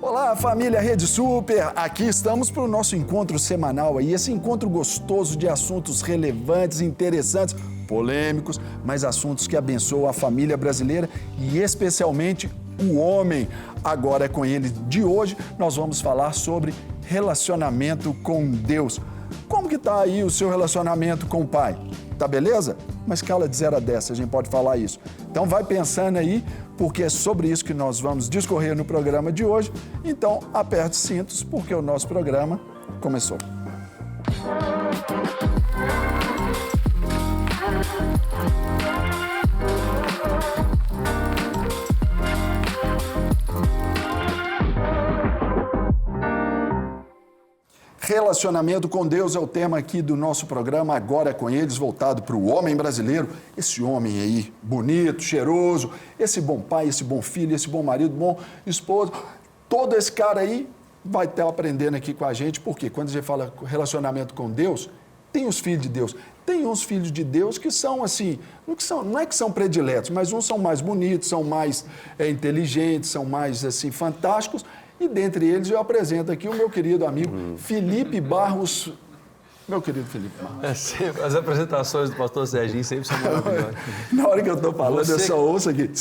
Olá, família Rede Super! Aqui estamos para o nosso encontro semanal aí, esse encontro gostoso de assuntos relevantes, interessantes, polêmicos, mas assuntos que abençoam a família brasileira e especialmente o homem. Agora é com ele de hoje, nós vamos falar sobre relacionamento com Deus. Como que tá aí o seu relacionamento com o Pai? Tá beleza? Uma escala de 0 a 10, a gente pode falar isso. Então vai pensando aí, porque é sobre isso que nós vamos discorrer no programa de hoje. Então aperte os cintos, porque o nosso programa começou. Relacionamento com Deus é o tema aqui do nosso programa, agora é com eles, voltado para o homem brasileiro, esse homem aí, bonito, cheiroso, esse bom pai, esse bom filho, esse bom marido, bom esposo, todo esse cara aí vai estar aprendendo aqui com a gente, porque quando a gente fala relacionamento com Deus, tem os filhos de Deus, tem uns filhos de Deus que são assim, não é que são prediletos, mas uns são mais bonitos, são mais inteligentes, são mais assim, fantásticos. E dentre eles eu apresento aqui o meu querido amigo Felipe Barros. Meu querido Felipe Barros. As apresentações do pastor Serginho sempre são maravilhosas. Na hora que eu estou falando, eu só ouço aqui.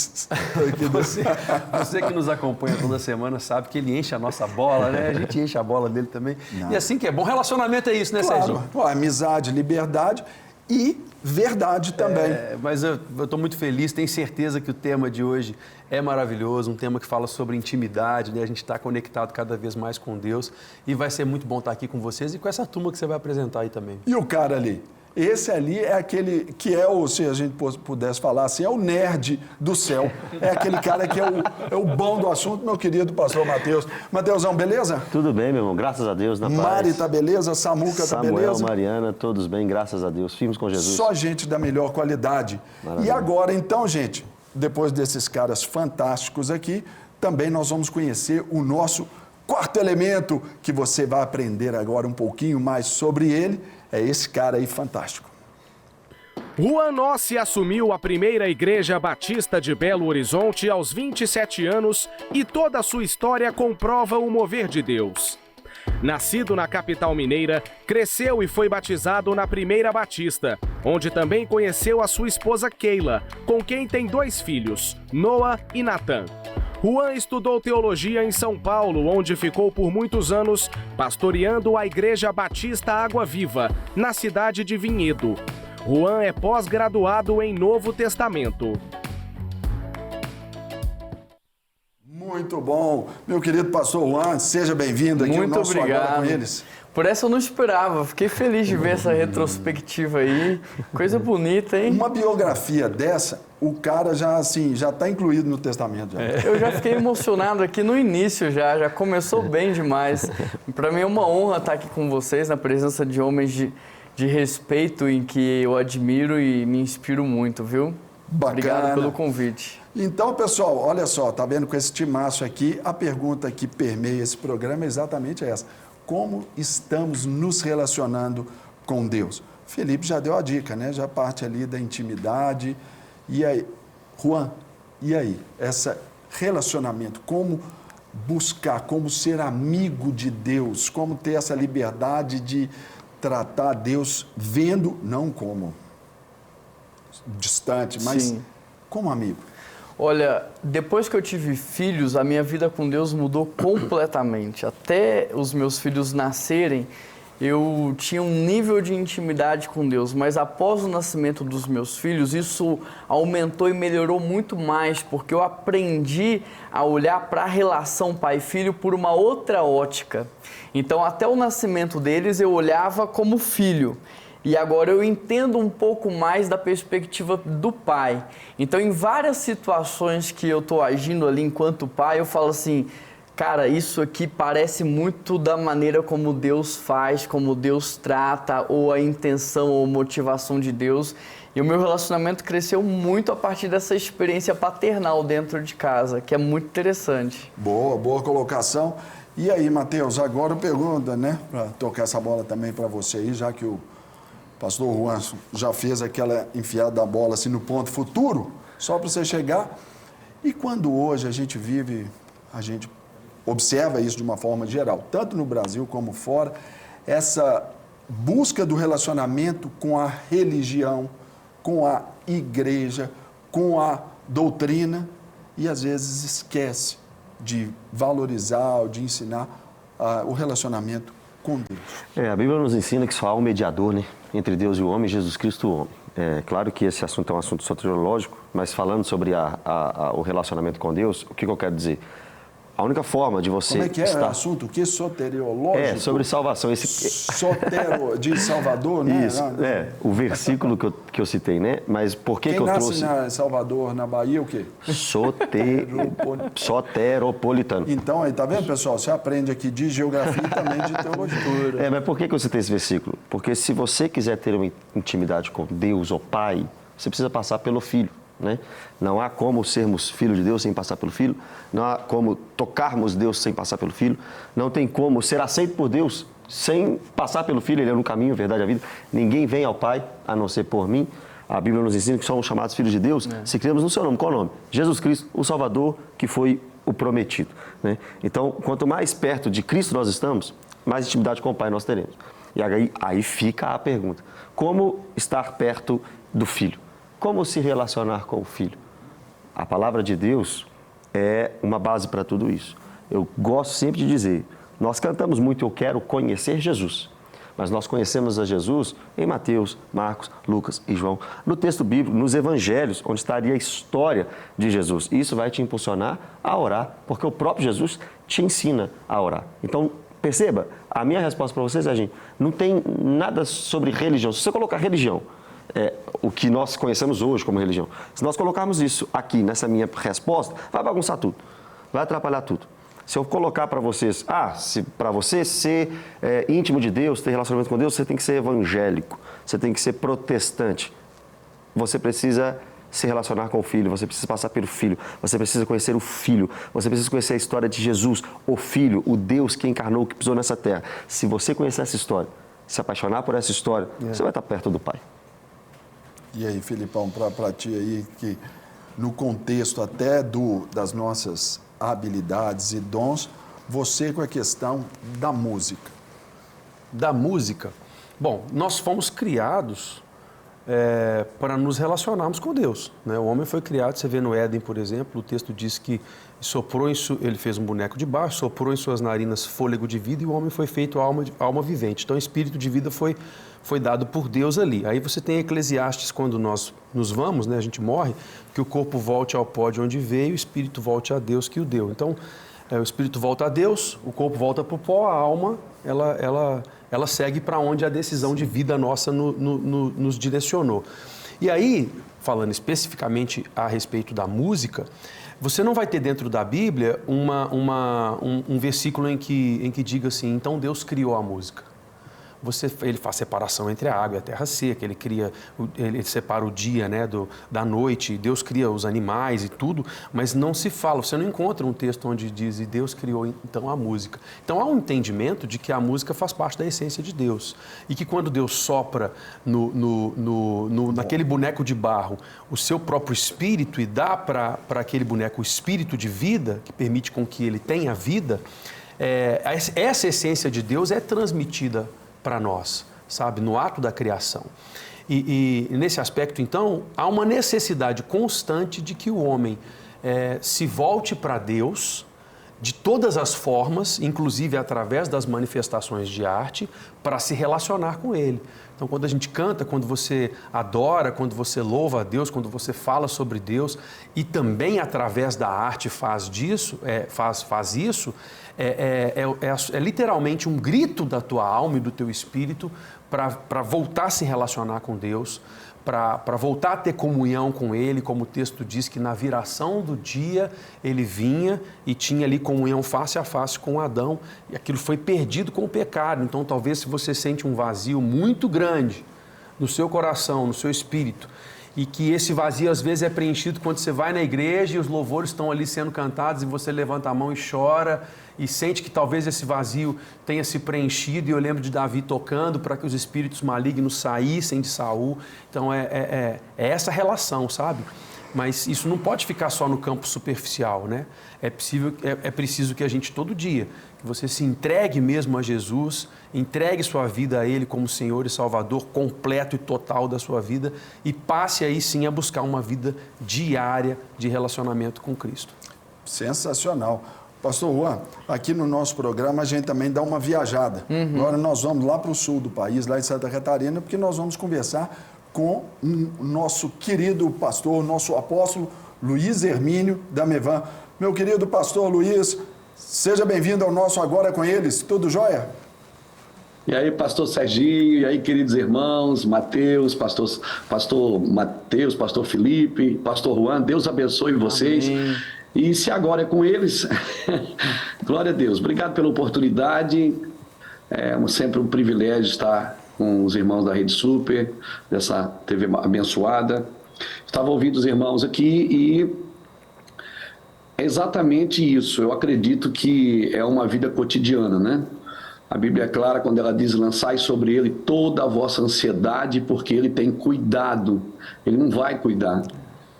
Você que nos acompanha toda semana sabe que ele enche a nossa bola, né? A gente enche a bola dele também. Não. E assim que é bom. Relacionamento é isso, né, claro. Serginho? Amizade, liberdade e verdade também. Mas eu estou muito feliz, tenho certeza que o tema de hoje é maravilhoso, um tema que fala sobre intimidade, né? A gente está conectado cada vez mais com Deus e vai ser muito bom estar aqui com vocês e com essa turma que você vai apresentar aí também. E o cara ali? Esse ali é aquele que é o, se a gente pudesse falar assim, é o nerd do céu. É aquele cara que é o bom do assunto, meu querido pastor Mateus. Mateusão, beleza? Tudo bem, meu irmão, graças a Deus, na paz. Mari tá beleza? Samuca tá beleza? Samuel, Mariana, todos bem, graças a Deus. Firmes com Jesus. Só gente da melhor qualidade. Maravilha. E agora, então, gente, depois desses caras fantásticos aqui, também nós vamos conhecer o nosso quarto elemento, que você vai aprender agora um pouquinho mais sobre ele. É esse cara aí fantástico. Juan Nossi assumiu a primeira Igreja Batista de Belo Horizonte aos 27 anos e toda a sua história comprova o mover de Deus. Nascido na capital mineira, cresceu e foi batizado na Primeira Batista, onde também conheceu a sua esposa Keila, com quem tem 2 filhos, Noah e Natan. Juan estudou teologia em São Paulo, onde ficou por muitos anos pastoreando a Igreja Batista Água Viva, na cidade de Vinhedo. Juan é pós-graduado em Novo Testamento. Muito bom. Meu querido pastor Juan, seja bem-vindo aqui ao nosso Agora com Eles. Por essa eu não esperava, fiquei feliz de ver essa retrospectiva aí, coisa bonita, hein? Uma biografia dessa, o cara já está incluído no testamento. Já. Eu já fiquei emocionado aqui no início, já começou bem demais. Para mim é uma honra estar aqui com vocês, na presença de homens de respeito em que eu admiro e me inspiro muito, viu? Bacana. Obrigado pelo convite. Então, pessoal, olha só, tá vendo com esse timaço aqui, a pergunta que permeia esse programa é exatamente essa. Como estamos nos relacionando com Deus? Felipe já deu a dica, né? Já parte ali da intimidade. E aí, Juan, e aí? Esse relacionamento, como buscar, como ser amigo de Deus, como ter essa liberdade de tratar Deus vendo, não como distante, mas Sim. como amigo. Olha, depois que eu tive filhos, a minha vida com Deus mudou completamente. Até os meus filhos nascerem, eu tinha um nível de intimidade com Deus, mas após o nascimento dos meus filhos, isso aumentou e melhorou muito mais, porque eu aprendi a olhar para a relação pai-filho por uma outra ótica. Então, até o nascimento deles, eu olhava como filho. E agora eu entendo um pouco mais da perspectiva do pai. Então, em várias situações que eu estou agindo ali enquanto pai, eu falo assim, cara, isso aqui parece muito da maneira como Deus faz, como Deus trata, ou a intenção ou motivação de Deus. E o meu relacionamento cresceu muito a partir dessa experiência paternal dentro de casa, que é muito interessante. Boa colocação. E aí, Mateus, agora eu pergunto, né, para tocar essa bola também para você aí, já que o pastor Juan já fez aquela enfiada da bola assim no ponto futuro, só para você chegar. E quando hoje a gente vive, a gente observa isso de uma forma geral, tanto no Brasil como fora, essa busca do relacionamento com a religião, com a igreja, com a doutrina, e às vezes esquece de valorizar ou de ensinar o relacionamento com Deus. A Bíblia nos ensina que só há um mediador, né, entre Deus e o homem, Jesus Cristo, o homem. É claro que esse assunto é um assunto soteriológico, mas falando sobre o relacionamento com Deus, o que eu quero dizer? A única forma de você Como é que é o assunto? O que? Soteriológico? Sobre salvação. Sotero de Salvador, né? Isso, o versículo que eu citei, né? Mas por que eu trouxe... Quem nasce em Salvador, na Bahia, o quê? Soteropolitano. Então, aí, tá vendo, pessoal? Você aprende aqui de geografia e também de teologia. Mas por que eu citei esse versículo? Porque se você quiser ter uma intimidade com Deus, ou Pai, você precisa passar pelo Filho. Né? Não há como sermos filhos de Deus sem passar pelo Filho, não há como tocarmos Deus sem passar pelo Filho, não tem como ser aceito por Deus sem passar pelo Filho. Ele é no caminho, a verdade e a vida. Ninguém vem ao Pai a não ser por mim. A Bíblia nos ensina que somos chamados filhos de Deus se cremos no seu nome. Qual o nome? Jesus Cristo, o Salvador, que foi o prometido. Né? Então, quanto mais perto de Cristo nós estamos, mais intimidade com o Pai nós teremos. E aí fica a pergunta: como estar perto do Filho? Como se relacionar com o Filho? A palavra de Deus é uma base para tudo isso. Eu gosto sempre de dizer, nós cantamos muito, eu quero conhecer Jesus. Mas nós conhecemos a Jesus em Mateus, Marcos, Lucas e João. No texto bíblico, nos evangelhos, onde estaria a história de Jesus. E isso vai te impulsionar a orar, porque o próprio Jesus te ensina a orar. Então, perceba, a minha resposta para vocês é, gente, não tem nada sobre religião. Se você colocar religião, o que nós conhecemos hoje como religião. Se nós colocarmos isso aqui, nessa minha resposta, vai bagunçar tudo, vai atrapalhar tudo. Se eu colocar para vocês, se para você ser íntimo de Deus, ter relacionamento com Deus, você tem que ser evangélico, você tem que ser protestante. Você precisa se relacionar com o Filho, você precisa passar pelo Filho, você precisa conhecer o Filho, você precisa conhecer a história de Jesus, o Filho, o Deus que encarnou, que pisou nessa terra. Se você conhecer essa história, se apaixonar por essa história, você vai estar perto do Pai. E aí, Filipão, para ti aí, que no contexto até das nossas habilidades e dons, você com a questão da música. Da música? Bom, nós fomos criados para nos relacionarmos com Deus. Né? O homem foi criado, você vê no Éden, por exemplo, o texto diz que ele fez um boneco de barro, soprou em suas narinas fôlego de vida e o homem foi feito alma vivente. Então, o espírito de vida foi dado por Deus ali. Aí você tem Eclesiastes, quando nós nos vamos, né, a gente morre, que o corpo volte ao pó de onde veio, o espírito volte a Deus que o deu. Então, o espírito volta a Deus, o corpo volta para o pó, a alma, ela segue para onde a decisão de vida nossa nos direcionou. E aí, falando especificamente a respeito da música, você não vai ter dentro da Bíblia um versículo em que diga assim, então Deus criou a música. Ele faz separação entre a água e a terra seca, ele separa o dia, né, da noite, Deus cria os animais e tudo, mas não se fala, você não encontra um texto onde diz, e Deus criou então a música. Então há um entendimento de que a música faz parte da essência de Deus, e que quando Deus sopra naquele boneco de barro o seu próprio espírito e dá para aquele boneco o espírito de vida, que permite com que ele tenha vida, essa essência de Deus é transmitida para nós, sabe, no ato da criação. E nesse aspecto, então, há uma necessidade constante de que o homem se volte para Deus de todas as formas, inclusive através das manifestações de arte, para se relacionar com Ele. Então, quando a gente canta, quando você adora, quando você louva a Deus, quando você fala sobre Deus e também através da arte faz isso, é literalmente um grito da tua alma e do teu espírito para voltar a se relacionar com Deus, para voltar a ter comunhão com Ele, como o texto diz que na viração do dia Ele vinha e tinha ali comunhão face a face com Adão, e aquilo foi perdido com o pecado. Então talvez se você sente um vazio muito grande no seu coração, no seu espírito, e que esse vazio às vezes é preenchido quando você vai na igreja e os louvores estão ali sendo cantados e você levanta a mão e chora e sente que talvez esse vazio tenha se preenchido. E eu lembro de Davi tocando para que os espíritos malignos saíssem de Saul. Então é essa relação, sabe? Mas isso não pode ficar só no campo superficial, né? É preciso que a gente todo dia, que você se entregue mesmo a Jesus, entregue sua vida a Ele como Senhor e Salvador completo e total da sua vida e passe aí sim a buscar uma vida diária de relacionamento com Cristo. Sensacional. Pastor Juan, aqui no nosso programa a gente também dá uma viajada. Agora nós vamos lá para o sul do país, lá em Santa Catarina, porque nós vamos conversar com o nosso querido pastor, nosso apóstolo Luiz Hermínio da Mevan. Meu querido pastor Luiz, seja bem-vindo ao nosso Agora com Eles. Tudo jóia? E aí, pastor Serginho, e aí, queridos irmãos, Mateus, pastor Mateus, pastor Felipe, pastor Juan, Deus abençoe vocês. Amém. E se agora é com eles, glória a Deus. Obrigado pela oportunidade, é sempre um privilégio estar com os irmãos da Rede Super, dessa TV abençoada. Estava ouvindo os irmãos aqui e é exatamente isso. Eu acredito que é uma vida cotidiana, né? A Bíblia é clara quando ela diz: lançai sobre ele toda a vossa ansiedade, porque ele tem cuidado. Ele não vai cuidar,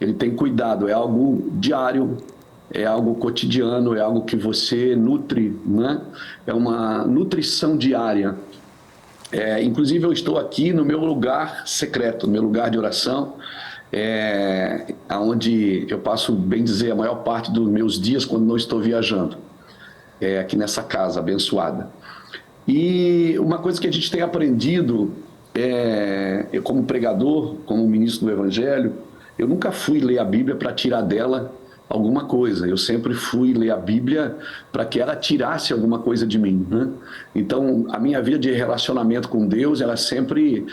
ele tem cuidado. É algo diário, é algo cotidiano, é algo que você nutre, né? É uma nutrição diária. Inclusive eu estou aqui no meu lugar secreto, no meu lugar de oração, onde eu passo, bem dizer, a maior parte dos meus dias quando não estou viajando, aqui nessa casa abençoada. E uma coisa que a gente tem aprendido, eu como pregador, como ministro do Evangelho, eu nunca fui ler a Bíblia para tirar dela alguma coisa. Eu sempre fui ler a Bíblia para que ela tirasse alguma coisa de mim, né? Então, a minha vida de relacionamento com Deus, ela sempre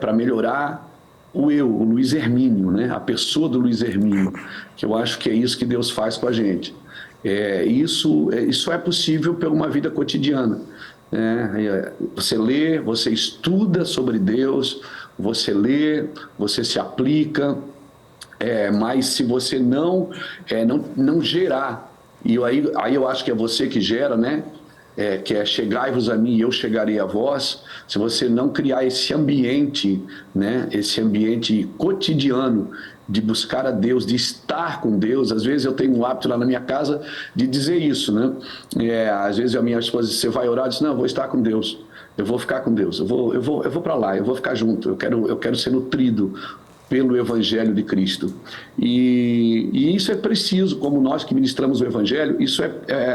para melhorar o Luiz Hermínio, né? A pessoa do Luiz Hermínio, que eu acho que é isso que Deus faz com a gente. Isso é possível por uma vida cotidiana. Você lê, você estuda sobre Deus, você lê, você se aplica, mas se você não gerar, e aí eu acho que é você que gera, né? Que é chegai-vos a mim e eu chegarei a vós. Se você não criar esse ambiente, né? Esse ambiente cotidiano de buscar a Deus, de estar com Deus. Às vezes eu tenho um hábito lá na minha casa de dizer isso, né? Às vezes a minha esposa diz: você vai orar? Eu disse: não, eu vou estar com Deus, eu vou ficar com Deus, eu vou para lá, eu vou ficar junto, eu quero ser nutrido pelo Evangelho de Cristo. E isso é preciso, como nós que ministramos o Evangelho,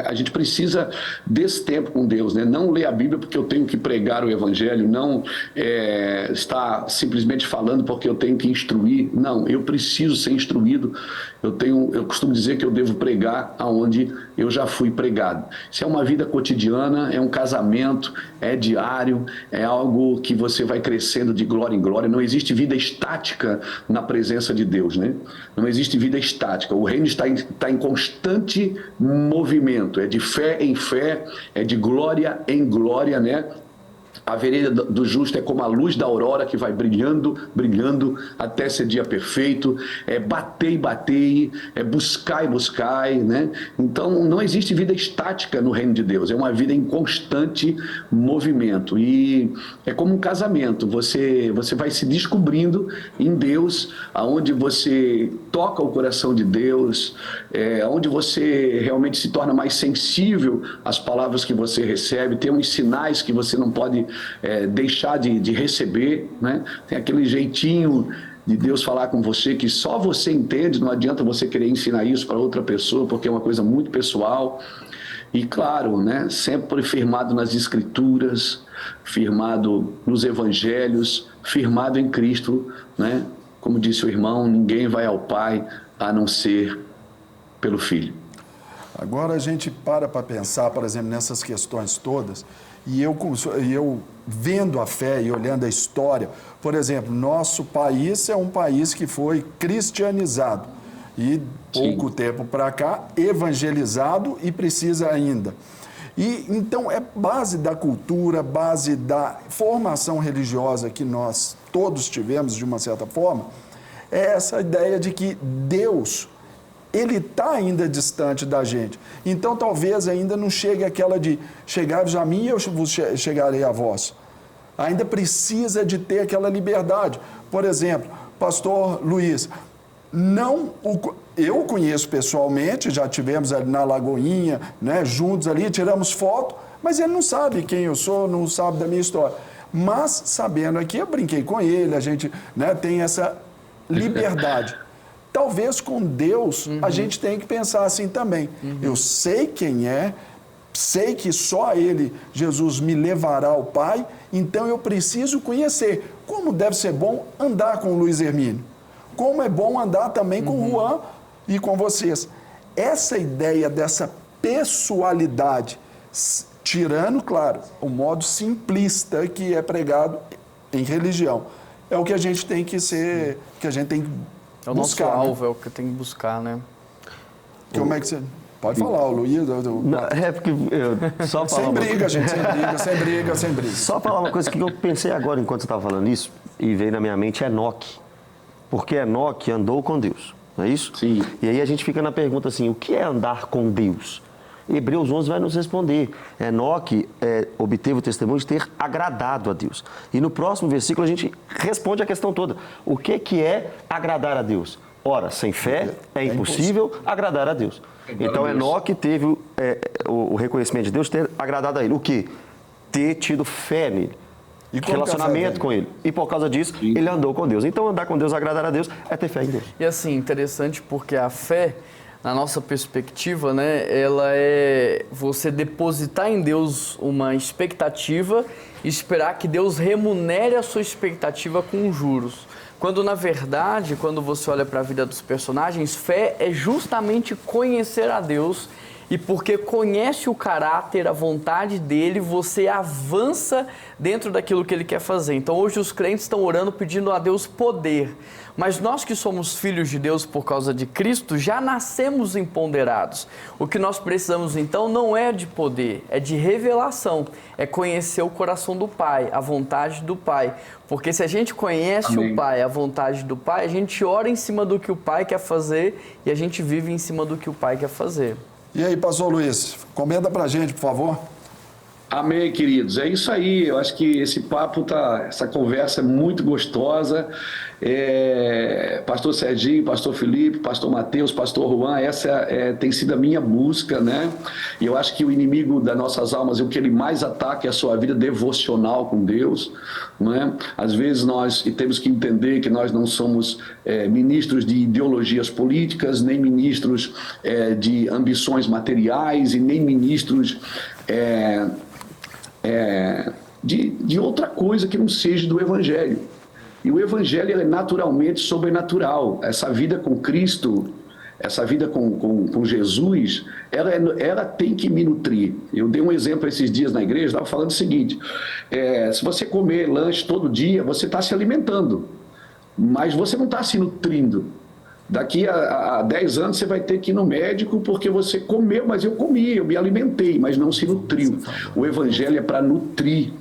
a gente precisa desse tempo com Deus, né? Não ler a Bíblia porque eu tenho que pregar o Evangelho, não estar simplesmente falando porque eu tenho que instruir. Não, eu preciso ser instruído. Eu costumo dizer que eu devo pregar aonde eu já fui pregado. Isso é uma vida cotidiana, é um casamento, é diário, é algo que você vai crescendo de glória em glória. Não existe vida estática na presença de Deus, né? Não existe vida estática. O reino está em constante movimento. É de fé em fé, é de glória em glória, né? A vereda do justo é como a luz da aurora que vai brilhando, brilhando até ser dia perfeito. Batei, batei, buscai, buscai, né? Então não existe vida estática no reino de Deus. É uma vida em constante movimento. E é como um casamento. Você vai se descobrindo em Deus, aonde você toca o coração de Deus, onde você realmente se torna mais sensível às palavras que você recebe. Tem uns sinais que você não pode deixar de receber, né? Tem aquele jeitinho de Deus falar com você que só você entende. Não adianta você querer ensinar isso para outra pessoa, porque é uma coisa muito pessoal. E claro, né, sempre firmado nas Escrituras, firmado nos Evangelhos, firmado em Cristo, né? Como disse o irmão, ninguém vai ao Pai a não ser pelo Filho. Agora a gente para pensar, por exemplo, nessas questões todas, e eu vendo a fé e olhando a história, por exemplo, nosso país é um país que foi cristianizado e pouco tempo para cá evangelizado e precisa ainda. E então é base da cultura, base da formação religiosa que nós todos tivemos de uma certa forma, é essa ideia de que Deus, Ele está ainda distante da gente. Então, talvez ainda não chegue aquela de chegai-vos a mim e eu vos chegarei a vós. Ainda precisa de ter aquela liberdade. Por exemplo, pastor Luiz, eu conheço pessoalmente, já tivemos ali na Lagoinha, né, juntos ali, tiramos foto, mas ele não sabe quem eu sou, não sabe da minha história. Mas, sabendo aqui, eu brinquei com ele, a gente, né, tem essa liberdade. Talvez com Deus a gente tem que pensar assim também. Eu sei quem é, sei que só Ele, Jesus, me levará ao Pai, então eu preciso conhecer. Como deve ser bom andar com o Luiz Hermínio. Como é bom andar também com o Juan e com vocês. Essa ideia dessa pessoalidade, tirando, claro, o modo simplista que é pregado em religião, é o que a gente tem que ser, que a gente tem que É o buscar. nosso alvo, é o que tem que buscar, né? Como é que você... Pode falar, o Luiz... Não, é porque só falar Sem briga, gente, sem briga. Só falar uma coisa que eu pensei agora enquanto você estava falando isso, e veio na minha mente, Enoque. Porque Enoque andou com Deus, não é isso? Sim. E aí a gente fica na pergunta assim, o que é andar com Deus? Hebreus 11 vai nos responder. Enoque obteve o testemunho de ter agradado a Deus. E no próximo versículo a gente responde a questão toda. O que é agradar a Deus? Ora, sem fé é impossível agradar a Deus. Então Enoque teve o reconhecimento de Deus, ter agradado a ele. O quê? Ter tido fé nele. E Relacionamento com ele. E por causa disso, ele andou com Deus. Então andar com Deus, agradar a Deus, é ter fé em Deus. E assim, interessante porque a fé, na nossa perspectiva, né, ela é você depositar em Deus uma expectativa e esperar que Deus remunere a sua expectativa com juros. Quando, na verdade, quando você olha para a vida dos personagens, fé é justamente conhecer a Deus. E porque conhece o caráter, a vontade dele, você avança dentro daquilo que ele quer fazer. Então hoje os crentes estão orando pedindo a Deus poder. Mas nós que somos filhos de Deus por causa de Cristo, já nascemos empoderados. O que nós precisamos então não é de poder, é de revelação. É conhecer o coração do Pai, a vontade do Pai. Porque se a gente conhece Amém. o Pai, a vontade do Pai, a gente ora em cima do que o Pai quer fazer e a gente vive em cima do que o Pai quer fazer. E aí, pastor Luiz, comenta pra gente, por favor. Amém, queridos. É isso aí. Eu acho que esse papo essa conversa é muito gostosa. Pastor Serginho, pastor Felipe, pastor Mateus, pastor Juan, essa tem sido a minha busca, né? E eu acho que o inimigo das nossas almas, o que ele mais ataca é a sua vida devocional com Deus, não é? Às vezes nós temos que entender que nós não somos ministros de ideologias políticas, nem ministros de ambições materiais e nem ministros de outra coisa que não seja do Evangelho. E o Evangelho é naturalmente sobrenatural. Essa vida com Cristo, essa vida com Jesus, ela tem que me nutrir. Eu dei um exemplo esses dias na igreja, estava falando o seguinte, se você comer lanche todo dia, você está se alimentando, mas você não está se nutrindo. Daqui a 10 anos você vai ter que ir no médico porque você comeu, mas eu comi, eu me alimentei, mas não se nutriu. O Evangelho é para nutrir,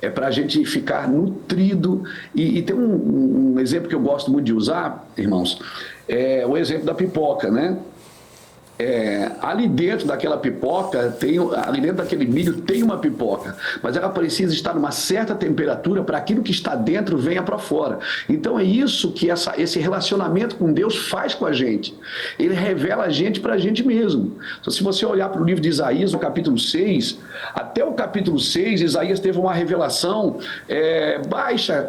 é para a gente ficar nutrido. E tem um exemplo que eu gosto muito de usar, irmãos, é o exemplo da pipoca, né? Ali dentro daquela pipoca, ali dentro daquele milho tem uma pipoca, mas ela precisa estar numa certa temperatura para aquilo que está dentro venha para fora. Então é isso que esse relacionamento com Deus faz com a gente. Ele revela a gente para a gente mesmo. Então, se você olhar para o livro de Isaías, no capítulo 6, até o capítulo 6, Isaías teve uma revelação baixa,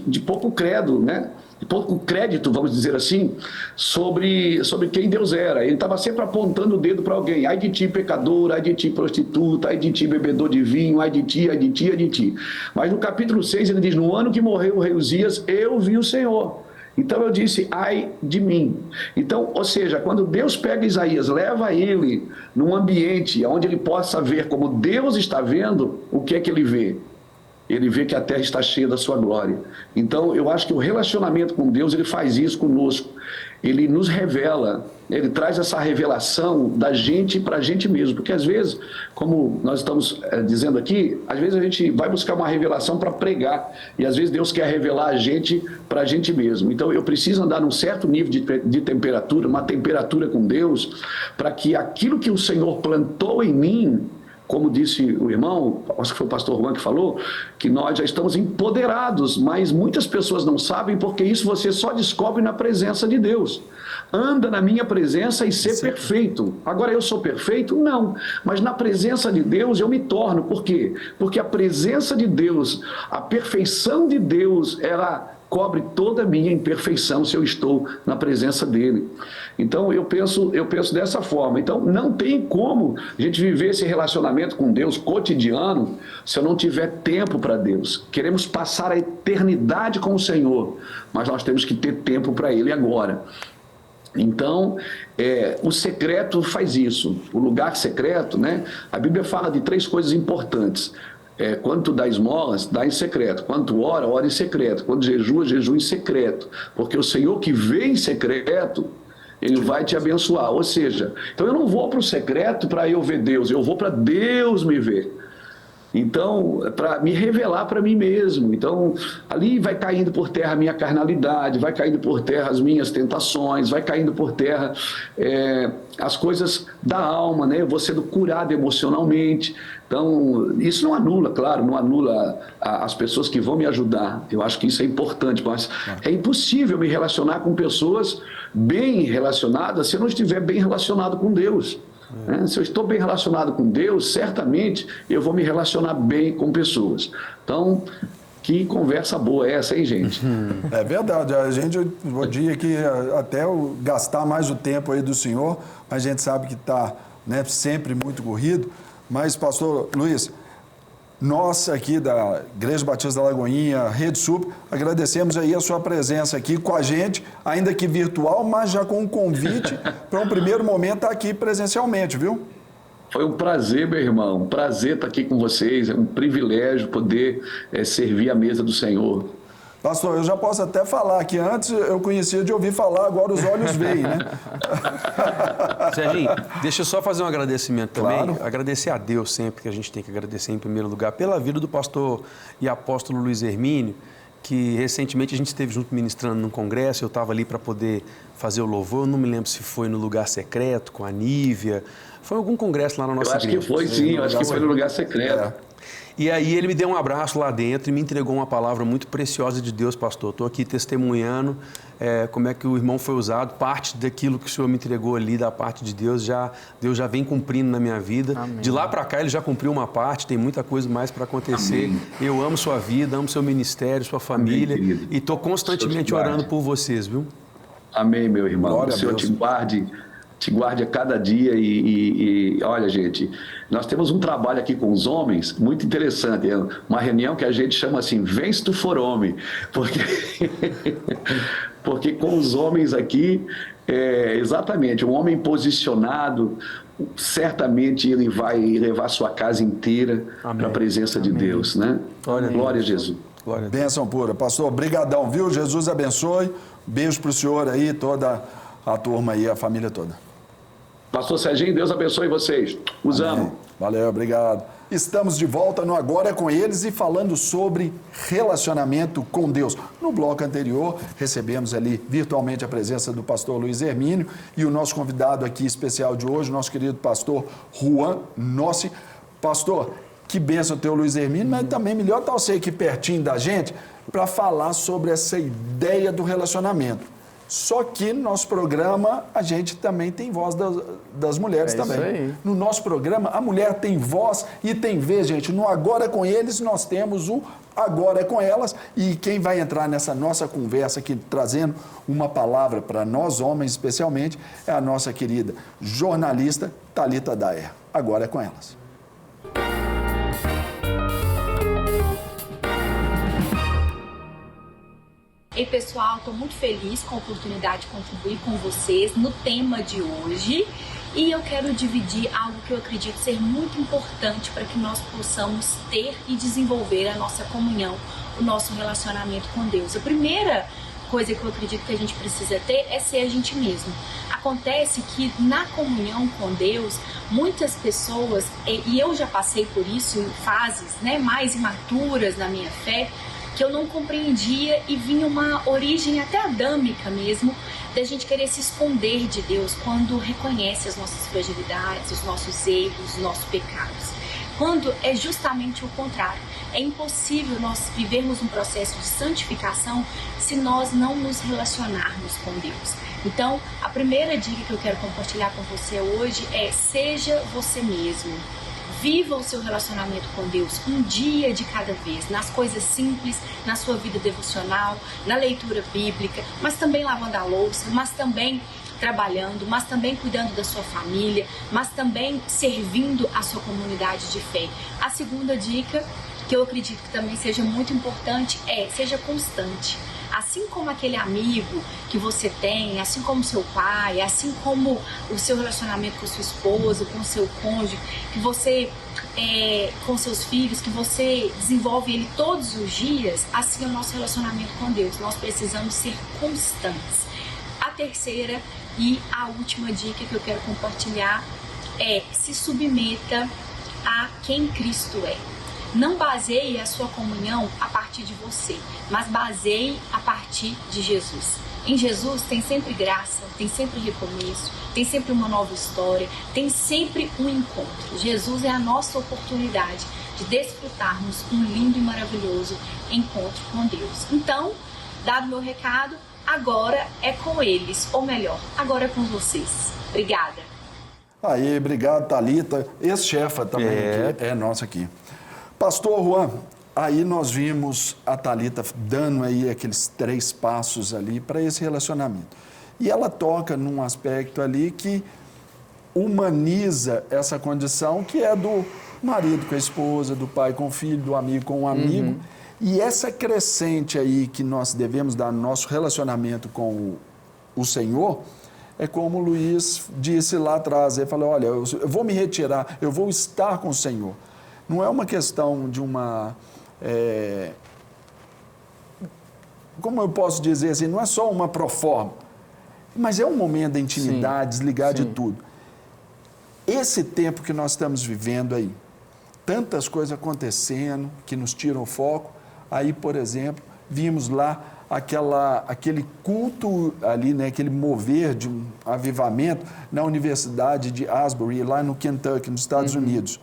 de pouco credo, né? Pouco crédito, vamos dizer assim, sobre quem Deus era. Ele estava sempre apontando o dedo para alguém. Ai de ti, pecador, ai de ti, prostituta, ai de ti, bebedor de vinho, ai de ti, ai de ti, ai de ti. Mas no capítulo 6 ele diz, no ano que morreu o rei Uzias, eu vi o Senhor. Então eu disse, ai de mim. Então, ou seja, quando Deus pega Isaías, leva ele num ambiente onde ele possa ver como Deus está vendo, o que é que ele vê? Ele vê que a terra está cheia da sua glória. Então, eu acho que o relacionamento com Deus, ele faz isso conosco. Ele nos revela, ele traz essa revelação da gente para a gente mesmo. Porque às vezes, como nós estamos dizendo aqui, às vezes a gente vai buscar uma revelação para pregar. E às vezes Deus quer revelar a gente para a gente mesmo. Então, eu preciso andar num certo nível de temperatura, uma temperatura com Deus, para que aquilo que o Senhor plantou em mim, como disse o irmão, acho que foi o pastor Juan que falou, que nós já estamos empoderados, mas muitas pessoas não sabem porque isso você só descobre na presença de Deus. anda na minha presença e ser perfeito. Agora, eu sou perfeito? Não. Mas na presença de Deus eu me torno. Por quê? Porque a presença de Deus, a perfeição de Deus, ela cobre toda a minha imperfeição se eu estou na presença dele. Então, eu penso dessa forma. Então, não tem como a gente viver esse relacionamento com Deus cotidiano se eu não tiver tempo para Deus. Queremos passar a eternidade com o Senhor, mas nós temos que ter tempo para Ele agora. Então, o secreto faz isso. O lugar secreto, né? A Bíblia fala de 3 coisas importantes. Quando tu dá esmolas, dá em secreto. Quando tu ora, ora em secreto. Quando jejua, jejua em secreto. Porque o Senhor que vê em secreto, Ele vai te abençoar. Ou seja, então eu não vou para o secreto para eu ver Deus, eu vou para Deus me ver. Então, para me revelar para mim mesmo. Então, ali vai caindo por terra a minha carnalidade, vai caindo por terra as minhas tentações, vai caindo por terra as coisas da alma, né? Eu vou sendo curado emocionalmente. Então, isso não anula, claro, não anula as pessoas que vão me ajudar. Eu acho que isso é importante, mas é impossível me relacionar com pessoas bem relacionadas se eu não estiver bem relacionado com Deus. Se eu estou bem relacionado com Deus, certamente eu vou me relacionar bem com pessoas. Então, que conversa boa é essa, hein, gente? É verdade. A gente podia aqui até gastar mais o tempo aí do senhor, mas a gente sabe que está, né, sempre muito corrido. Mas, pastor Luiz, nós aqui da Igreja Batista da Lagoinha, Rede Sup, agradecemos aí a sua presença aqui com a gente, ainda que virtual, mas já com um convite para um primeiro momento estar aqui presencialmente, viu? Foi um prazer, meu irmão, um prazer estar aqui com vocês, é um privilégio poder servir a mesa do Senhor. Pastor, eu já posso até falar que antes eu conhecia de ouvir falar, agora os olhos veem, né? Serginho, deixa eu só fazer um agradecimento também. Claro. Agradecer a Deus sempre, que a gente tem que agradecer em primeiro lugar, pela vida do pastor e apóstolo Luiz Hermínio, que recentemente a gente esteve junto ministrando num congresso, eu estava ali para poder fazer o louvor, eu não me lembro se foi no lugar secreto, com a Nívia, foi algum congresso lá na nossa igreja. Eu acho que foi, sim, eu acho que foi no lugar secreto. E aí ele me deu um abraço lá dentro e me entregou uma palavra muito preciosa de Deus, pastor. Estou aqui testemunhando como é que o irmão foi usado, parte daquilo que o Senhor me entregou ali da parte de Deus, Deus já vem cumprindo na minha vida. Amém. De lá para cá ele já cumpriu uma parte, tem muita coisa mais para acontecer. Amém. Eu amo sua vida, amo seu ministério, sua família. Amém, e estou constantemente orando por vocês, viu? Amém, meu irmão. Glória o Senhor te guarde a cada dia e olha, gente, nós temos um trabalho aqui com os homens muito interessante, uma reunião que a gente chama assim, vem se tu for homem, porque com os homens aqui, exatamente, um homem posicionado, certamente ele vai levar sua casa inteira para a presença de Deus, né? Glória a Jesus. Glória a Deus. Bênção pura. Pastor, brigadão, viu? Jesus abençoe. Beijo para o senhor aí, toda a turma aí, a família toda. Pastor Serginho, Deus abençoe vocês. Os amo. Valeu, obrigado. Estamos de volta no Agora é com Eles e falando sobre relacionamento com Deus. No bloco anterior, recebemos ali virtualmente a presença do pastor Luiz Hermínio e o nosso convidado aqui especial de hoje, nosso querido pastor Juan Nossi. Pastor, que bênção ter o Luiz Hermínio, mas também melhor estar você aqui pertinho da gente para falar sobre essa ideia do relacionamento. Só que no nosso programa a gente também tem voz das mulheres também. Isso aí. No nosso programa a mulher tem voz e tem vez, gente. No Agora é com Eles nós temos o Agora é com Elas e quem vai entrar nessa nossa conversa aqui trazendo uma palavra para nós homens especialmente é a nossa querida jornalista Thalita Daer. Agora é com Elas. Ei pessoal, estou muito feliz com a oportunidade de contribuir com vocês no tema de hoje e eu quero dividir algo que eu acredito ser muito importante para que nós possamos ter e desenvolver a nossa comunhão, o nosso relacionamento com Deus. A primeira coisa que eu acredito que a gente precisa ter é ser a gente mesmo. Acontece que na comunhão com Deus, muitas pessoas, e eu já passei por isso em fases, né, mais imaturas na minha fé, que eu não compreendia e vinha uma origem até adâmica mesmo, da gente querer se esconder de Deus quando reconhece as nossas fragilidades, os nossos erros, os nossos pecados. Quando é justamente o contrário. É impossível nós vivermos um processo de santificação se nós não nos relacionarmos com Deus. Então, a primeira dica que eu quero compartilhar com você hoje é: seja você mesmo. Viva o seu relacionamento com Deus um dia de cada vez, nas coisas simples, na sua vida devocional, na leitura bíblica, mas também lavando a louça, mas também trabalhando, mas também cuidando da sua família, mas também servindo a sua comunidade de fé. A segunda dica, que eu acredito que também seja muito importante, é: seja constante. Assim como aquele amigo que você tem, assim como seu pai, assim como o seu relacionamento com sua esposa, com seu cônjuge, que você com seus filhos, que você desenvolve ele todos os dias, assim é o nosso relacionamento com Deus. Nós precisamos ser constantes. A terceira e a última dica que eu quero compartilhar é: se submeta a quem Cristo é. Não baseie a sua comunhão a partir de você, mas baseie a partir de Jesus. Em Jesus tem sempre graça, tem sempre recomeço, tem sempre uma nova história, tem sempre um encontro. Jesus é a nossa oportunidade de desfrutarmos um lindo e maravilhoso encontro com Deus. Então, dado meu recado, agora é com eles, ou melhor, agora é com vocês. Obrigada. Aí, obrigado, Thalita. Ex-chefa também aqui, é nossa aqui. Pastor Juan, aí nós vimos a Thalita dando aí aqueles 3 passos ali para esse relacionamento. E ela toca num aspecto ali que humaniza essa condição, que é do marido com a esposa, do pai com o filho, do amigo com o amigo. E essa crescente aí que nós devemos dar no nosso relacionamento com o Senhor, é como o Luiz disse lá atrás. Ele falou: olha, eu vou me retirar, eu vou estar com o Senhor. Não é uma questão de uma... como eu posso dizer assim, não é só uma proforma, mas é um momento da intimidade, desligar de tudo. Esse tempo que nós estamos vivendo aí, tantas coisas acontecendo que nos tiram o foco. Aí, por exemplo, vimos lá aquele culto ali, né, aquele mover de um avivamento na Universidade de Asbury, lá no Kentucky, nos Estados Unidos.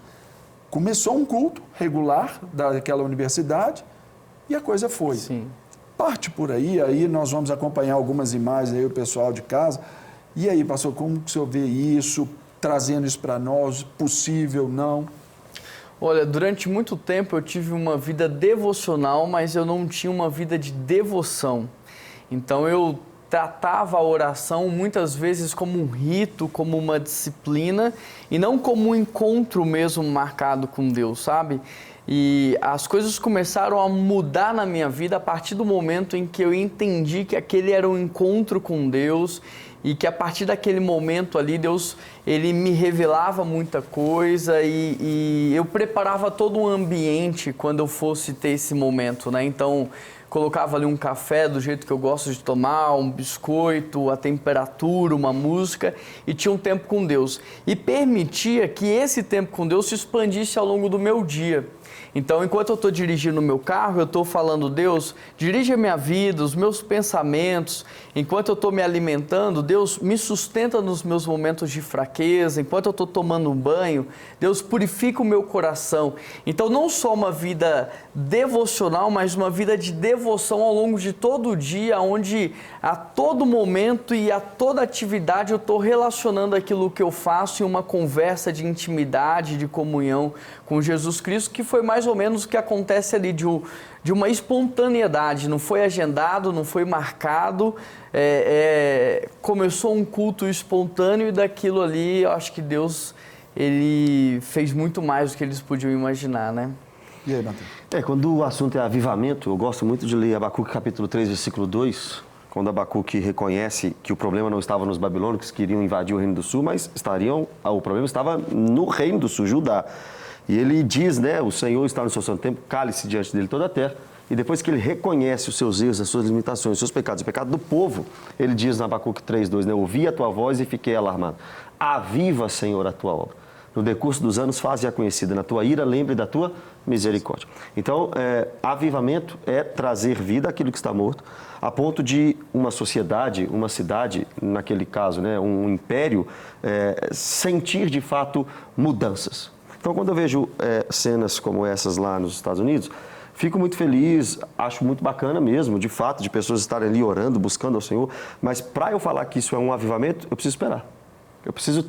Começou um culto regular daquela universidade e a coisa foi. Parte por aí nós vamos acompanhar algumas imagens aí, o pessoal de casa. E aí, pastor, como que o senhor vê isso, trazendo isso para nós, possível, não? Olha, durante muito tempo eu tive uma vida devocional, mas eu não tinha uma vida de devoção. Então eu tratava a oração muitas vezes como um rito, como uma disciplina e não como um encontro mesmo marcado com Deus, sabe? E as coisas começaram a mudar na minha vida a partir do momento em que eu entendi que aquele era um encontro com Deus e que a partir daquele momento ali Deus, ele me revelava muita coisa e eu preparava todo um ambiente quando eu fosse ter esse momento, né? Então, colocava ali um café do jeito que eu gosto de tomar, um biscoito, a temperatura, uma música e tinha um tempo com Deus. E permitia que esse tempo com Deus se expandisse ao longo do meu dia. Então, enquanto eu estou dirigindo o meu carro, eu estou falando: Deus, dirige a minha vida, os meus pensamentos. Enquanto eu estou me alimentando, Deus me sustenta nos meus momentos de fraqueza. Enquanto eu estou tomando um banho, Deus purifica o meu coração. Então, não só uma vida devocional, mas uma vida de devoção ao longo de todo o dia, onde a todo momento e a toda atividade eu estou relacionando aquilo que eu faço em uma conversa de intimidade, de comunhão com Jesus Cristo, que foi mais ou menos o que acontece ali de uma espontaneidade, não foi agendado, não foi marcado, começou um culto espontâneo e daquilo ali eu acho que Deus, ele fez muito mais do que eles podiam imaginar, né? E aí, Matheus? Quando o assunto é avivamento, eu gosto muito de ler Abacuque capítulo 3, versículo 2, quando Abacuque reconhece que o problema não estava nos babilônicos que queriam invadir o reino do sul, mas o problema estava no reino do sul, Judá. E ele diz, né, o Senhor está no seu santo templo, cale-se diante dele toda a terra. E depois que ele reconhece os seus erros, as suas limitações, os seus pecados, o pecado do povo, ele diz na Abacuque 3:2, né, ouvi a tua voz e fiquei alarmado. Aviva, Senhor, a tua obra. No decurso dos anos, faze-a conhecida. Na tua ira, lembre da tua misericórdia. Então, avivamento é trazer vida àquilo que está morto, a ponto de uma sociedade, uma cidade, naquele caso, né, um império, sentir de fato mudanças. Então, quando eu vejo cenas como essas lá nos Estados Unidos, Fico muito feliz, acho muito bacana mesmo, de fato, de pessoas estarem ali orando, buscando ao Senhor, mas para eu falar que isso é um avivamento, eu preciso esperar. Eu preciso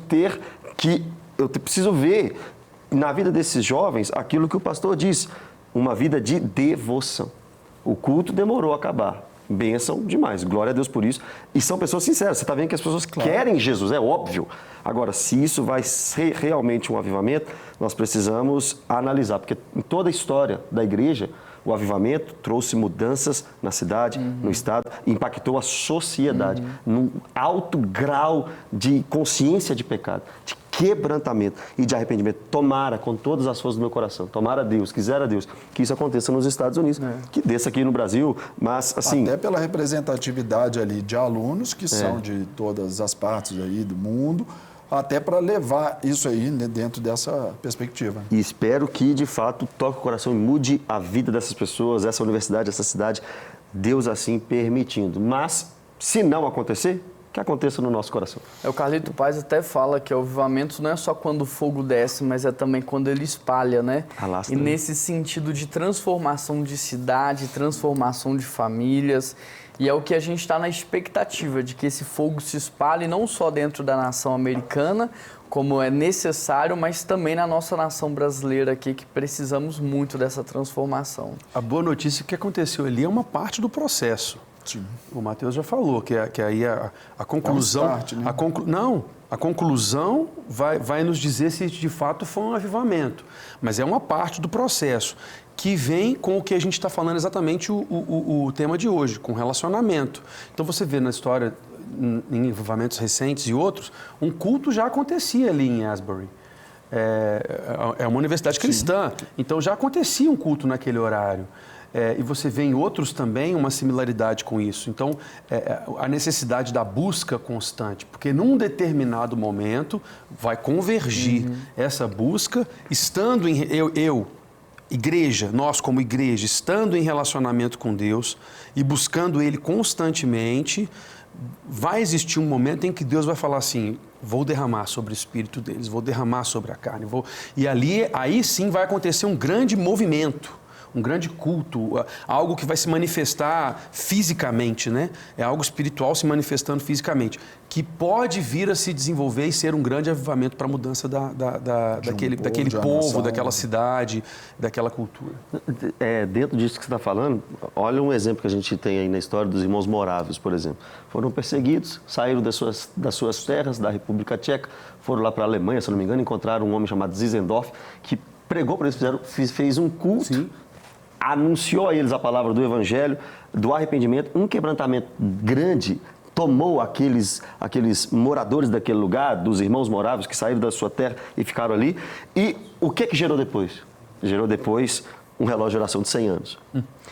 preciso ver na vida desses jovens aquilo que o pastor diz, uma vida de devoção. O culto demorou a acabar. Bênção demais, glória a Deus por isso. E são pessoas sinceras, você está vendo que as pessoas querem Jesus, é óbvio. Agora, se isso vai ser realmente um avivamento, nós precisamos analisar, porque em toda a história da igreja, o avivamento trouxe mudanças na cidade, no estado, impactou a sociedade, num alto grau de consciência de pecado, de quebrantamento e de arrependimento. Tomara, com todas as forças do meu coração, tomara Deus, quisera Deus, que isso aconteça nos Estados Unidos, que desça aqui no Brasil, mas assim... Até pela representatividade ali de alunos que são de todas as partes aí do mundo, até para levar isso aí dentro dessa perspectiva. E espero que, de fato, toque o coração e mude a vida dessas pessoas, essa universidade, essa cidade, Deus assim permitindo. Mas, se não acontecer, que aconteça no nosso coração. O Carlito Paz até fala que o avivamento não é só quando o fogo desce, mas é também quando ele espalha, né? Alastra. E nesse sentido de transformação de cidade, transformação de famílias, e é o que a gente está na expectativa, de que esse fogo se espalhe não só dentro da nação americana, como é necessário, mas também na nossa nação brasileira aqui, que precisamos muito dessa transformação. A boa notícia é que aconteceu ali é uma parte do processo. Sim. O Matheus já falou que aí a conclusão... É um start, né? A conclusão vai nos dizer se de fato foi um avivamento, mas é uma parte do processo que vem com o que a gente está falando exatamente o tema de hoje, com relacionamento. Então você vê na história, em avivamentos recentes e outros, um culto já acontecia ali em Asbury. É uma universidade cristã, então já acontecia um culto naquele horário. E você vê em outros também uma similaridade com isso. Então, a necessidade da busca constante, porque num determinado momento vai convergir essa busca, estando em... Igreja, nós como igreja, estando em relacionamento com Deus e buscando Ele constantemente, vai existir um momento em que Deus vai falar assim, vou derramar sobre o espírito deles, vou derramar sobre a carne, e aí sim vai acontecer um grande movimento, um grande culto, algo que vai se manifestar fisicamente, né? É algo espiritual se manifestando fisicamente, que pode vir a se desenvolver e ser um grande avivamento para a mudança daquele povo, daquela cidade, daquela cultura. Dentro disso que você está falando, olha um exemplo que a gente tem aí na história dos irmãos morávios, por exemplo. Foram perseguidos, saíram das suas terras, da República Tcheca, foram lá para a Alemanha, se não me engano, encontraram um homem chamado Zinzendorf, que pregou para eles, fez um culto, Sim. Anunciou a eles a palavra do evangelho, do arrependimento, um quebrantamento grande, tomou aqueles moradores daquele lugar, dos irmãos moráveis que saíram da sua terra e ficaram ali. E o que gerou depois? Gerou depois um relógio de oração de 100 anos.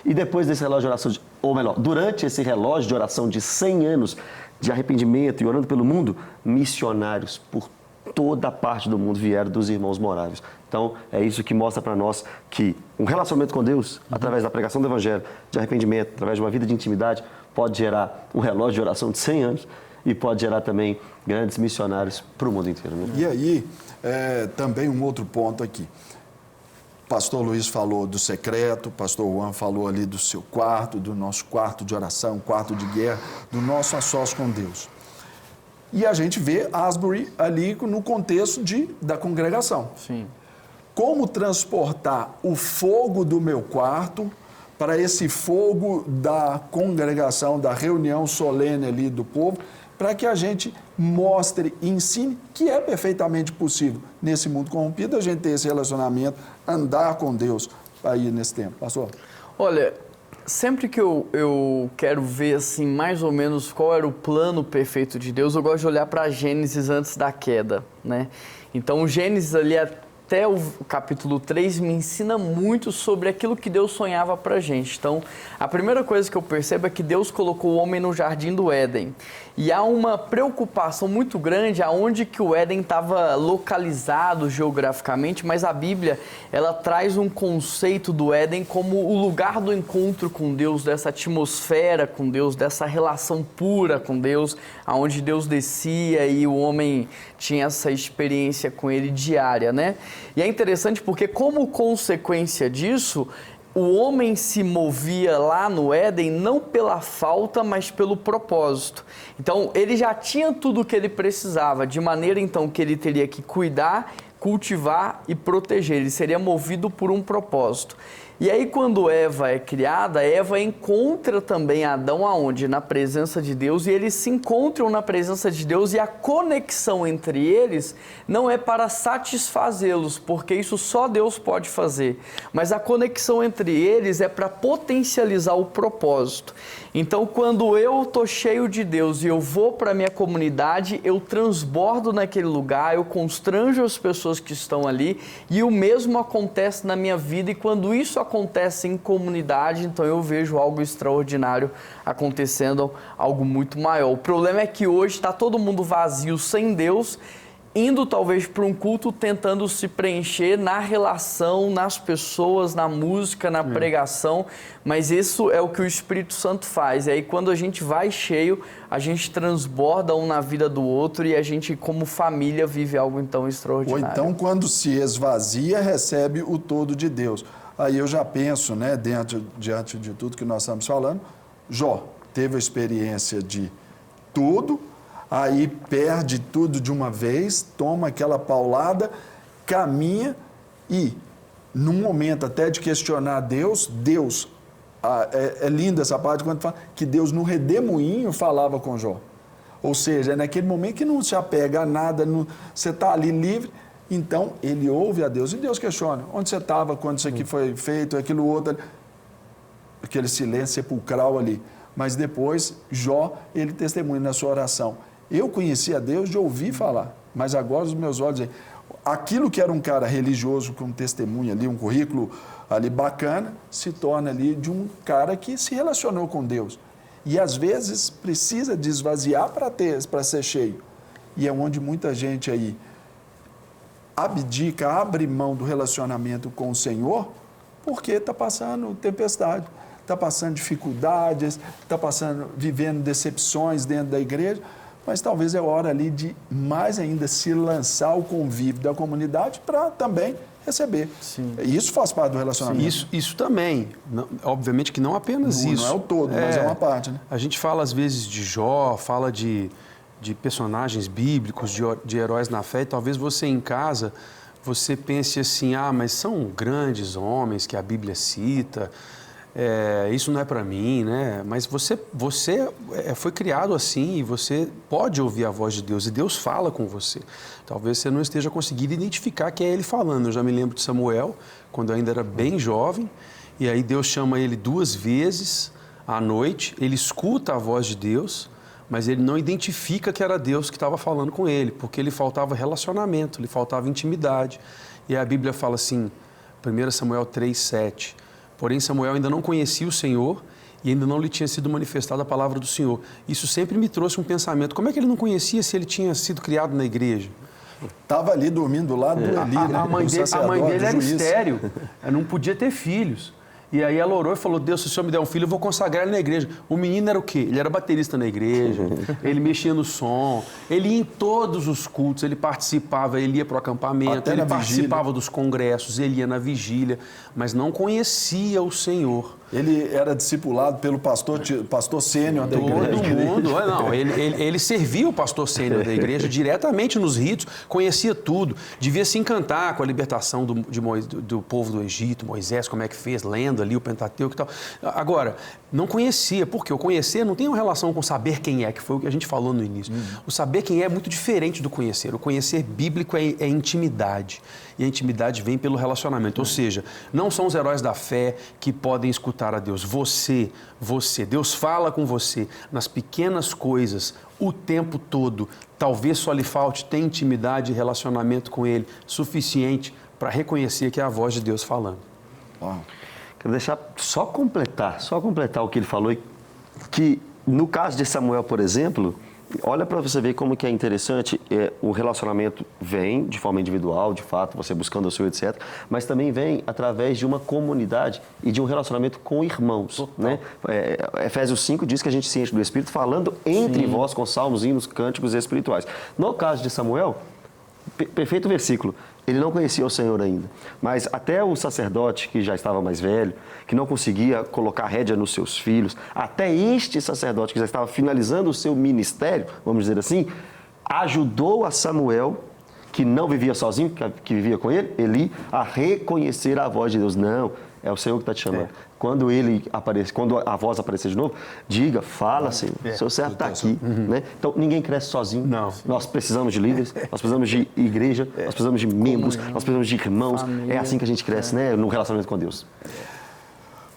E depois desse relógio de oração, ou melhor, durante esse relógio de oração de 100 anos de arrependimento e orando pelo mundo, missionários por toda parte do mundo vieram dos irmãos moráveis. Então, é isso que mostra para nós que um relacionamento com Deus, através da pregação do Evangelho, de arrependimento, através de uma vida de intimidade, pode gerar um relógio de oração de 100 anos e pode gerar também grandes missionários para o mundo inteiro. Né? E aí, também um outro ponto aqui. Pastor Luiz falou do secreto, pastor Juan falou ali do seu quarto, do nosso quarto de oração, quarto de guerra, do nosso a sós com Deus. E a gente vê Asbury ali no contexto da congregação. Sim. Como transportar o fogo do meu quarto para esse fogo da congregação, da reunião solene ali do povo, para que a gente mostre e ensine que é perfeitamente possível, nesse mundo corrompido, a gente ter esse relacionamento, andar com Deus aí nesse tempo. Pastor? Olha, sempre que eu quero ver assim, mais ou menos qual era o plano perfeito de Deus, eu gosto de olhar para Gênesis antes da queda, né? Então, o Gênesis ali até o capítulo 3 me ensina muito sobre aquilo que Deus sonhava pra gente. Então, a primeira coisa que eu percebo é que Deus colocou o homem no jardim do Éden. E há uma preocupação muito grande aonde que o Éden estava localizado geograficamente, mas a Bíblia, ela traz um conceito do Éden como o lugar do encontro com Deus, dessa atmosfera com Deus, dessa relação pura com Deus, aonde Deus descia e o homem tinha essa experiência com ele diária, né? E é interessante porque, como consequência disso, o homem se movia lá no Éden não pela falta, mas pelo propósito. Então, ele já tinha tudo o que ele precisava, de maneira então que ele teria que cuidar, cultivar e proteger. Ele seria movido por um propósito. E aí, quando Eva é criada, Eva encontra também Adão aonde? Na presença de Deus, e eles se encontram na presença de Deus, e a conexão entre eles não é para satisfazê-los, porque isso só Deus pode fazer, mas a conexão entre eles é para potencializar o propósito. Então, quando eu estou cheio de Deus e eu vou para a minha comunidade, eu transbordo naquele lugar, eu constranjo as pessoas que estão ali, e o mesmo acontece na minha vida, e quando isso acontece em comunidade, então eu vejo algo extraordinário acontecendo, algo muito maior. O problema é que hoje está todo mundo vazio, sem Deus, indo talvez para um culto, tentando se preencher na relação, nas pessoas, na música, na pregação, mas isso é o que o Espírito Santo faz. E aí quando a gente vai cheio, a gente transborda um na vida do outro, e a gente como família vive algo então extraordinário. Ou então quando se esvazia, recebe o todo de Deus. Aí eu já penso, né, diante de tudo que nós estamos falando, Jó teve a experiência de tudo, aí perde tudo de uma vez, toma aquela paulada, caminha e, num momento até de questionar Deus, é linda essa parte quando fala que Deus no redemoinho falava com Jó. Ou seja, é naquele momento que não se apega a nada, você está ali livre, então ele ouve a Deus e Deus questiona, onde você estava quando isso aqui foi feito, aquilo outro, aquele silêncio sepulcral ali. Mas depois, Jó, ele testemunha na sua oração. Eu conheci a Deus de ouvir falar, mas agora os meus olhos... Aquilo que era um cara religioso com testemunho ali, um currículo ali bacana, se torna ali de um cara que se relacionou com Deus. E às vezes precisa de esvaziar para ser cheio. E é onde muita gente aí abdica, abre mão do relacionamento com o Senhor, porque está passando tempestade, está passando dificuldades, está vivendo decepções dentro da igreja, mas talvez é hora ali de mais ainda se lançar ao convívio da comunidade para também receber. Sim. Isso faz parte do relacionamento. Isso também. Obviamente que não apenas isso. Não é o todo, mas é uma parte, né? A gente fala às vezes de Jó, fala de personagens bíblicos, de heróis na fé, e talvez você em casa, você pense assim, mas são grandes homens que a Bíblia cita, isso não é para mim, né? Mas você foi criado assim e você pode ouvir a voz de Deus e Deus fala com você. Talvez você não esteja conseguindo identificar que é Ele falando. Eu já me lembro de Samuel, quando eu ainda era bem jovem, e aí Deus chama ele 2 vezes à noite, ele escuta a voz de Deus, mas ele não identifica que era Deus que estava falando com ele, porque lhe faltava relacionamento, lhe faltava intimidade. E a Bíblia fala assim, 1 Samuel 3:7, porém Samuel ainda não conhecia o Senhor e ainda não lhe tinha sido manifestada a palavra do Senhor. Isso sempre me trouxe um pensamento, como é que ele não conhecia se ele tinha sido criado na igreja? Estava ali dormindo do lado do Eli, né? A mãe dele era estéril, não podia ter filhos. E aí ela orou e falou, Deus, se o Senhor me der um filho, eu vou consagrar ele na igreja. O menino era o quê? Ele era baterista na igreja, ele mexia no som, ele ia em todos os cultos, ele participava, ele ia para o acampamento, ele participava dos congressos, ele ia na vigília, mas não conhecia o Senhor. Ele era discipulado pelo pastor sênior da igreja. Todo mundo. Não, ele servia o pastor sênior da igreja diretamente nos ritos, conhecia tudo. Devia se encantar com a libertação do povo do Egito, Moisés, como é que fez, lendo ali o Pentateuco e tal. Agora, não conhecia, porque o conhecer não tem uma relação com saber quem é, que foi o que a gente falou no início. O saber quem é muito diferente do conhecer. O conhecer bíblico é intimidade. E a intimidade vem pelo relacionamento. Ou seja, não são os heróis da fé que podem escutar a Deus. Você, Deus fala com você nas pequenas coisas, o tempo todo. Talvez só lhe falte ter intimidade e relacionamento com Ele suficiente para reconhecer que é a voz de Deus falando. Uau. Quero deixar só completar o que ele falou, que no caso de Samuel, por exemplo, olha para você ver como que é interessante, o relacionamento vem de forma individual, de fato, você buscando o seu, etc., mas também vem através de uma comunidade e de um relacionamento com irmãos, né? Efésios 5 diz que a gente se enche do Espírito falando entre vós com salmos, hinos, cânticos espirituais. No caso de Samuel, perfeito versículo, Ele não conhecia o Senhor ainda. Mas até o sacerdote, que já estava mais velho, que não conseguia colocar rédea nos seus filhos, até este sacerdote, que já estava finalizando o seu ministério, vamos dizer assim, ajudou a Samuel, que não vivia sozinho, que vivia com ele, Eli, a reconhecer a voz de Deus. Não, é o Senhor que está te chamando. Quando ele aparece, quando a voz aparecer de novo, diga, fala, Senhor, o seu servo está aqui. Né? Então, ninguém cresce sozinho. Não. Nós precisamos de líderes, nós precisamos de igreja, nós precisamos de membros, nós precisamos de irmãos. Família. É assim que a gente cresce, né? No relacionamento com Deus.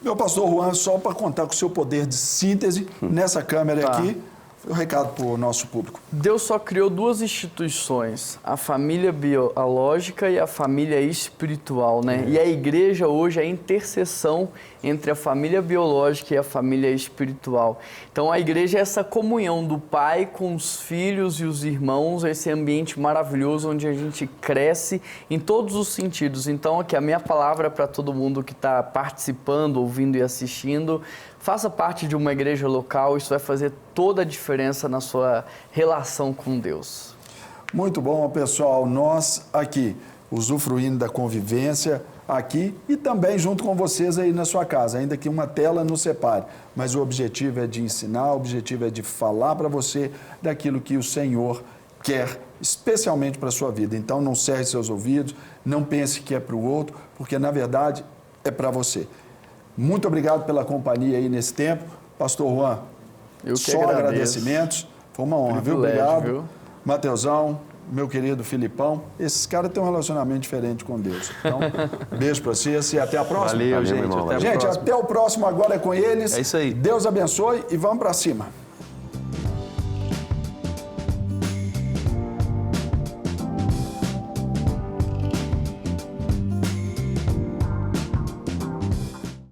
Meu pastor Juan, só para contar com o seu poder de síntese, nessa câmera aqui, o recado para o nosso público. Deus só criou duas instituições, a família biológica e a família espiritual, né? E a igreja hoje é a interseção entre a família biológica e a família espiritual. Então a igreja é essa comunhão do pai com os filhos e os irmãos, esse ambiente maravilhoso onde a gente cresce em todos os sentidos. Então aqui a minha palavra para todo mundo que está participando, ouvindo e assistindo: faça parte de uma igreja local, isso vai fazer toda a diferença na sua relação com Deus. Muito bom, pessoal. Nós aqui, usufruindo da convivência aqui e também junto com vocês aí na sua casa, ainda que uma tela nos separe. Mas o objetivo é de ensinar, o objetivo é de falar para você daquilo que o Senhor quer, especialmente para a sua vida. Então não cerre seus ouvidos, não pense que é para o outro, porque na verdade é para você. Muito obrigado pela companhia aí nesse tempo. Pastor Juan, Eu que só agradeço. agradecimentos. Foi uma honra, viu? Privilégio, Obrigado. viu? Mateusão, meu querido Filipão. Esses caras têm um relacionamento diferente com Deus. Então, beijo para vocês e até a próxima. Valeu, Valeu, gente. meu irmão. Até a Gente, próxima. até o próximo Agora é com eles. É isso aí. Deus abençoe e vamos para cima.